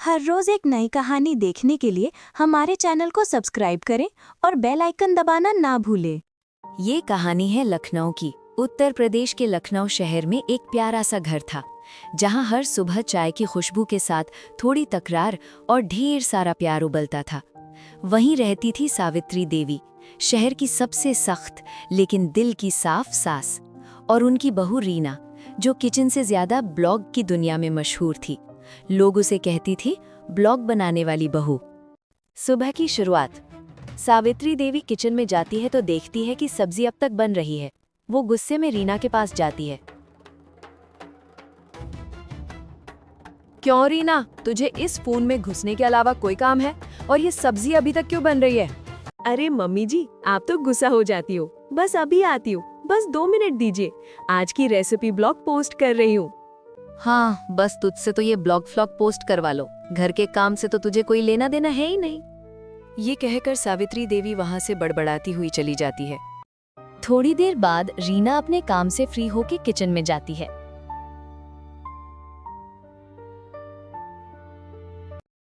हर रोज एक नई कहानी देखने के लिए हमारे चैनल को सब्सक्राइब करें और बेल आइकन दबाना ना भूलें। ये कहानी है लखनऊ की। उत्तर प्रदेश के लखनऊ शहर में एक प्यारा सा घर था, जहाँ हर सुबह चाय की खुशबू के साथ थोड़ी तकरार और ढेर सारा प्यार उबलता था। वहीं रहती थी सावित्री देवी, शहर की सबसे सख्त लेकिन दिल की साफ सास, और उनकी बहू रीना, जो किचन से ज्यादा ब्लॉग की दुनिया में मशहूर थी। लोग उसे कहती थी ब्लॉग बनाने वाली बहू। सुबह की शुरुआत। सावित्री देवी किचन में जाती है तो देखती है कि सब्जी अब तक बन रही है। वो गुस्से में रीना के पास जाती है। क्यों रीना, तुझे इस फोन में घुसने के अलावा कोई काम है? और ये सब्जी अभी तक क्यों बन रही है? अरे मम्मी जी, आप तो गुस्सा हो जाती हो। बस अभी आती हूँ, बस 2 मिनट दीजिए। आज की रेसिपी ब्लॉग पोस्ट कर रही हूँ। हाँ, बस तुझसे तो ये ब्लॉग फ्लॉग पोस्ट करवा लो, घर के काम से तो तुझे कोई लेना देना है ही नहीं। ये कहकर सावित्री देवी वहाँ से बड़बड़ाती हुई चली जाती है। थोड़ी देर बाद रीना अपने काम से फ्री होकर किचन में जाती है।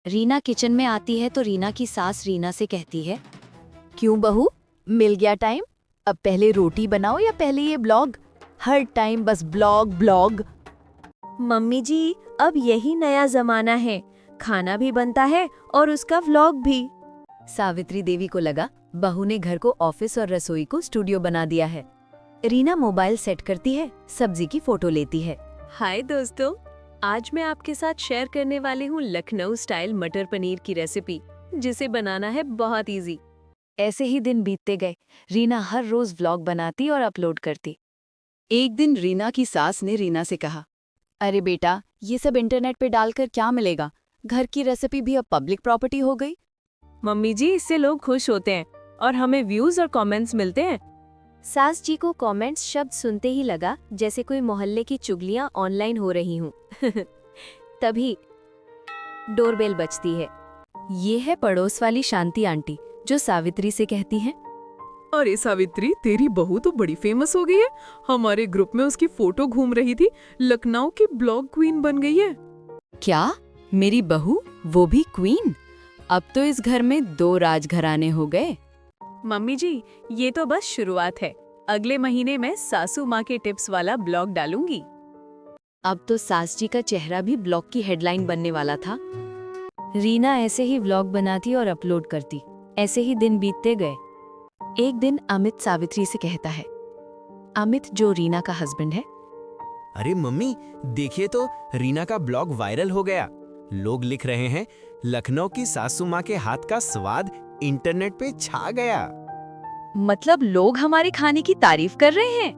रीना किचन में आती है तो रीना की सास रीना से कहती है, क्यों बहू, मिल गया टाइम? अब पहले रोटी बनाओ या पहले ये ब्लॉग? हर टाइम बस ब्लॉग ब्लॉग। मम्मी जी, अब यही नया जमाना है, खाना भी बनता है और उसका व्लॉग भी। सावित्री देवी को लगा बहू ने घर को ऑफिस और रसोई को स्टूडियो बना दिया है। रीना मोबाइल सेट करती है, सब्जी की फोटो लेती है। हाय दोस्तों, आज मैं आपके साथ शेयर करने वाली हूँ लखनऊ स्टाइल मटर पनीर की रेसिपी, जिसे बनाना है बहुत इजी। ऐसे ही दिन बीतते गए। रीना हर रोज व्लॉग बनाती और अपलोड करती। एक दिन रीना की सास ने रीना से कहा, अरे बेटा, ये सब इंटरनेट पे डालकर क्या मिलेगा? घर की रेसिपी भी अब पब्लिक प्रॉपर्टी हो गई। मम्मी जी, इससे लोग खुश होते हैं और हमें व्यूज और कमेंट्स मिलते हैं। सास जी को कमेंट्स शब्द सुनते ही लगा जैसे कोई मोहल्ले की चुगलियां ऑनलाइन हो रही हूँ। तभी डोरबेल बजती है। ये है पड़ोस वाली शांति आंटी, जो सावित्री से कहती हैं, अरे सावित्री, तेरी बहू तो बड़ी फेमस हो गई है। हमारे ग्रुप में उसकी फोटो घूम रही थी, लखनऊ की ब्लॉग क्वीन बन गई है। क्या? मेरी बहू, वो भी क्वीन? अब तो इस घर में 2 राजघराने हो गए। मम्मी जी, ये तो बस शुरुआत है। अगले महीने मैं सासू माँ के टिप्स वाला ब्लॉग डालूंगी। अब तो सास जी का चेहरा भी ब्लॉग की हेडलाइन बनने वाला था। रीना ऐसे ही व्लॉग बनाती और अपलोड करती। ऐसे ही दिन बीतते गए। एक दिन अमित सावित्री से कहता है, अमित जो रीना का हस्बैंड है, अरे मम्मी, देखिए तो रीना का ब्लॉग वायरल हो गया। लोग लिख रहे हैं लखनऊ की सासू माँ के हाथ का स्वाद इंटरनेट पे छा गया। मतलब लोग हमारे खाने की तारीफ कर रहे हैं?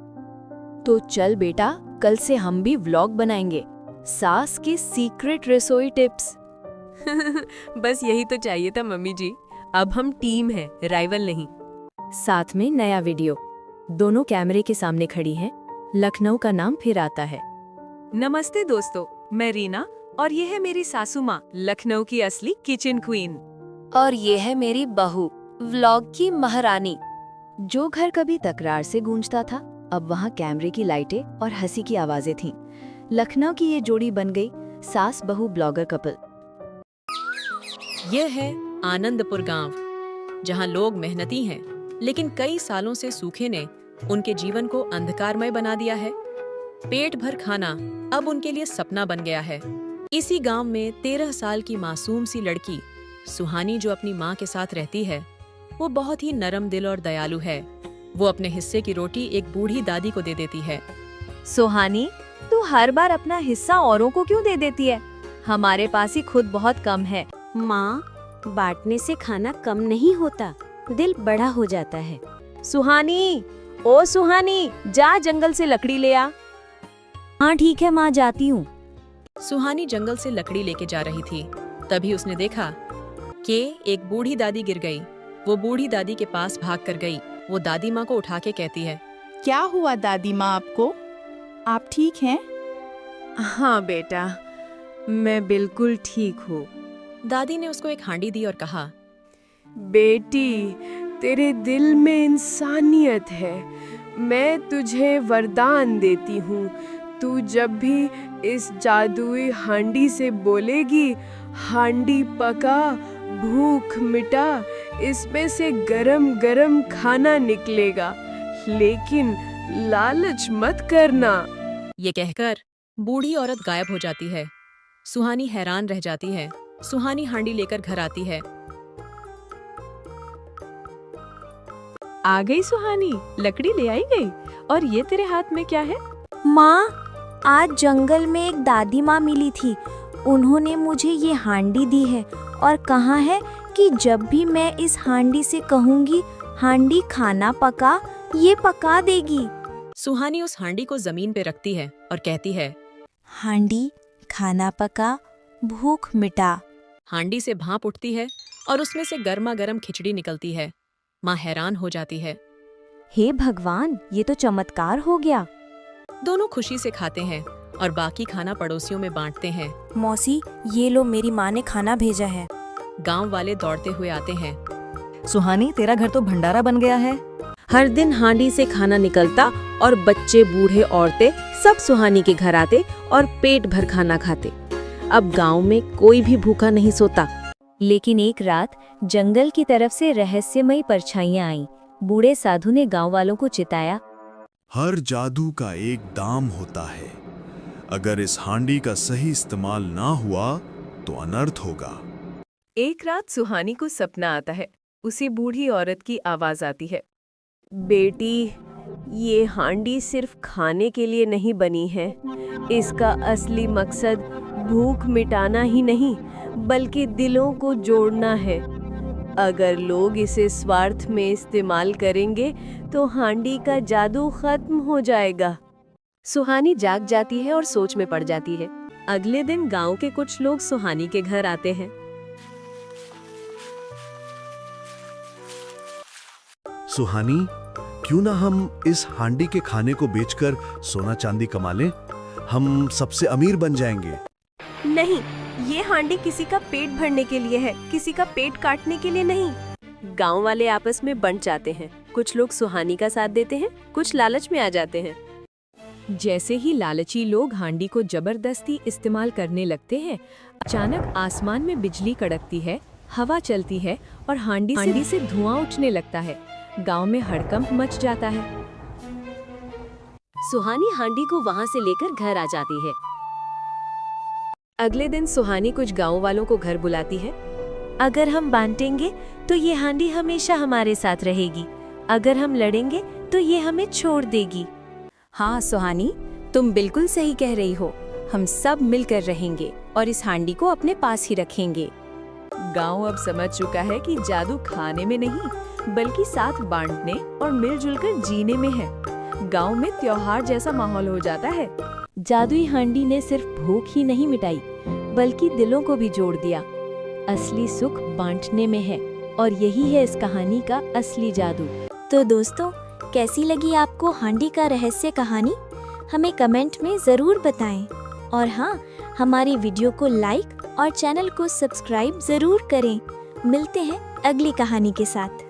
तो चल बेटा, कल से हम भी व्लॉग बनाएंगे, सास की सीक्रेट रसोई टिप्स। बस यही तो चाहिए था मम्मी जी। अब हम टीम हैं, राइवल नहीं। साथ में नया वीडियो। दोनों कैमरे के सामने खड़ी हैं। लखनऊ का नाम फिर आता है। नमस्ते दोस्तों, मैं रीना और ये है मेरी सासू माँ, लखनऊ की असली किचन क्वीन। और ये है मेरी बहू, व्लॉग की महारानी। जो घर कभी तकरार से गूंजता था, अब वहाँ कैमरे की लाइटें और हंसी की आवाजें थीं। लखनऊ की ये जोड़ी बन गई सास बहू ब्लॉगर कपल। यह है आनंदपुर गांव, जहां लोग मेहनती हैं, लेकिन कई सालों से सूखे ने उनके जीवन को अंधकारमय बना दिया है। पेट भर खाना अब उनके लिए सपना बन गया है। इसी गांव में 13 साल की मासूम सी लड़की सुहानी, जो अपनी माँ के साथ रहती है, वो बहुत ही नरम दिल और दयालु है। वो अपने हिस्से की रोटी एक बूढ़ी दादी को दे देती है। सुहानी, तू हर बार अपना हिस्सा औरों को क्यों दे देती है? हमारे पास ही खुद बहुत कम है। माँ, बांटने से खाना कम नहीं होता, दिल बड़ा हो जाता है। सुहानी, ओ सुहानी, जा जंगल से लकड़ी ले आ। हाँ ठीक है माँ, जाती हूँ। सुहानी जंगल से लकड़ी लेके जा रही थी, तभी उसने देखा कि एक बूढ़ी दादी गिर गई। वो बूढ़ी दादी के पास भाग कर गई। वो दादी माँ को उठा के कहती है, क्या हुआ दादी माँ आपको? आप ठीक हैं? हाँ बेटा, मैं बिल्कुल ठीक हूँ। दादी ने उसको एक हांडी दी और कहा, बेटी, तेरे दिल में इंसानियत है। मैं तुझे वरदान देती हूँ, तू जब भी इस जादुई हांडी से बोलेगी, हांडी पका, भूख मिटा, इसमें से गरम गरम खाना निकलेगा, लेकिन लालच मत करना। ये कहकर बूढ़ी औरत गायब हो जाती है। सुहानी हैरान रह जाती है। सुहानी हांडी लेकर घर आती है। आ गई सुहानी, लकड़ी ले आई गई। और ये तेरे हाथ में क्या है? माँ, आज जंगल में एक दादी माँ मिली थी। उन्होंने मुझे ये हांडी दी है और कहा है कि जब भी मैं इस हांडी से कहूँगी हांडी खाना पका, ये पका देगी। सुहानी उस हांडी को जमीन पे रखती है और कहती है, हांडी खाना पका, भूख मिटा। हांडी से भाप उठती है और उसमें से गर्मा गर्म खिचड़ी निकलती है। माँ हैरान हो जाती है। हे भगवान, ये तो चमत्कार हो गया। दोनों खुशी से खाते हैं और बाकी खाना पड़ोसियों में बांटते हैं। मौसी, ये लो, मेरी माँ ने खाना भेजा है। गांव वाले दौड़ते हुए आते हैं। सुहानी, तेरा घर तो भंडारा बन गया है। हर दिन हांडी से खाना निकलता और बच्चे, बूढ़े, औरतें सब सुहानी के घर आते और पेट भर खाना खाते। अब गांव में कोई भी भूखा नहीं सोता। लेकिन एक रात जंगल की तरफ से रहस्यमयी परछाइयां आईं। बूढ़े साधु ने गांव वालों को चिताया, हर जादू का एक दाम होता है। अगर इस हांडी का सही इस्तेमाल ना हुआ तो अनर्थ होगा। एक रात सुहानी को सपना आता है। उसे बूढ़ी औरत की आवाज आती है, बेटी, ये हांडी सिर्फ खाने के लिए नहीं बनी है। इसका असली मकसद भूख मिटाना ही नहीं, बल्कि दिलों को जोड़ना है। अगर लोग इसे स्वार्थ में इस्तेमाल करेंगे तो हांडी का जादू खत्म हो जाएगा। सुहानी जाग जाती है और सोच में पड़ जाती है। अगले दिन गांव के कुछ लोग सुहानी के घर आते हैं। सुहानी, क्यों ना हम इस हांडी के खाने को बेचकर सोना चांदी कमा लें? हम सबसे अमीर बन जाएंगे। नहीं, ये हांडी किसी का पेट भरने के लिए है, किसी का पेट काटने के लिए नहीं। गांव वाले आपस में बंट जाते हैं। कुछ लोग सुहानी का साथ देते हैं, कुछ लालच में आ जाते हैं। जैसे ही लालची लोग हांडी को जबरदस्ती इस्तेमाल करने लगते हैं, अचानक आसमान में बिजली कड़कती है, हवा चलती है और हांडी से धुआं उठने लगता है। गांव में हड़कंप मच जाता है। सुहानी हांडी को वहां से लेकर घर आ जाती है। अगले दिन सुहानी कुछ गांव वालों को घर बुलाती है। अगर हम बांटेंगे तो ये हांडी हमेशा हमारे साथ रहेगी। अगर हम लड़ेंगे तो ये हमें छोड़ देगी। हाँ सुहानी, तुम बिल्कुल सही कह रही हो। हम सब मिलकर रहेंगे और इस हांडी को अपने पास ही रखेंगे। गांव अब समझ चुका है कि जादू खाने में नहीं, बल्कि साथ बांटने और मिलजुल कर जीने में है। गांव में त्योहार जैसा माहौल हो जाता है। जादुई हांडी ने सिर्फ भूख ही नहीं मिटाई, बल्कि दिलों को भी जोड़ दिया। असली सुख बांटने में है और यही है इस कहानी का असली जादू। तो दोस्तों, कैसी लगी आपको हांडी का रहस्य कहानी? हमें कमेंट में ज़रूर बताएं। और हाँ, हमारी वीडियो को लाइक और चैनल को सब्सक्राइब ज़रूर करें। मिलते हैं अगली कहानी के साथ।